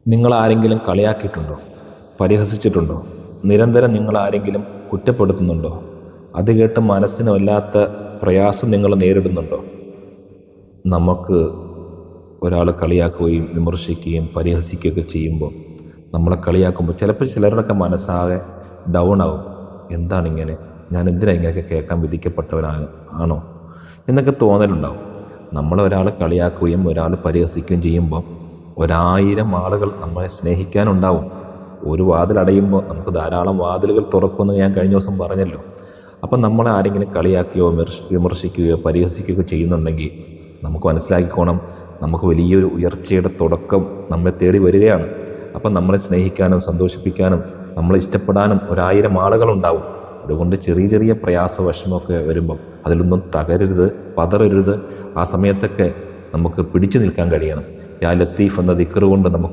നിങ്ങളാരെങ്കിലും കളിയാക്കിയിട്ടുണ്ടോ? പരിഹസിച്ചിട്ടുണ്ടോ? നിരന്തരം നിങ്ങളാരെങ്കിലും കുറ്റപ്പെടുത്തുന്നുണ്ടോ? അത് കേട്ട് മനസ്സിന് വല്ലാത്ത പ്രയാസം നിങ്ങൾ നേരിടുന്നുണ്ടോ? നമുക്ക് ഒരാൾ കളിയാക്കുകയും വിമർശിക്കുകയും പരിഹസിക്കുകയൊക്കെ ചെയ്യുമ്പോൾ, നമ്മളെ കളിയാക്കുമ്പോൾ ചിലപ്പോൾ ചിലരുടെയൊക്കെ മനസ്സാകെ ഡൗൺ ആവും. എന്താണിങ്ങനെ, ഞാൻ എന്തിനാ ഇങ്ങനെയൊക്കെ കേൾക്കാൻ വിധിക്കപ്പെട്ടവനാണോ എന്നൊക്കെ തോന്നലുണ്ടാവും. നമ്മളൊരാൾ കളിയാക്കുകയും ഒരാൾ പരിഹസിക്കുകയും ചെയ്യുമ്പോൾ 1000 ആളുകൾ നമ്മളെ സ്നേഹിക്കാനുണ്ടാവും. ഒരു വാതിലടയുമ്പോൾ നമുക്ക് ധാരാളം വാതിലുകൾ തുറക്കുമെന്ന് ഞാൻ കഴിഞ്ഞ ദിവസം പറഞ്ഞല്ലോ. അപ്പം നമ്മളെ ആരെങ്കിലും കളിയാക്കുകയോ വിമർശിക്കുകയോ പരിഹസിക്കുകയോ ചെയ്യുന്നുണ്ടെങ്കിൽ നമുക്ക് മനസ്സിലാക്കിക്കോണം, നമുക്ക് വലിയൊരു ഉയർച്ചയുടെ തുടക്കം നമ്മെ തേടി വരികയാണ്. അപ്പം നമ്മളെ സ്നേഹിക്കാനും സന്തോഷിപ്പിക്കാനും നമ്മളെ ഇഷ്ടപ്പെടാനും 1000 ആളുകളുണ്ടാവും. അതുകൊണ്ട് ചെറിയ ചെറിയ പ്രയാസ വിഷമമൊക്കെ വരുമ്പം അതിലൊന്നും തകരരുത്, പതറരുത്. ആ സമയത്തൊക്കെ നമുക്ക് പിടിച്ചു നിൽക്കാൻ കഴിയണം. യാ ലത്തീഫ് എന്ന ദിക്ർ കൊണ്ട് നമുക്ക്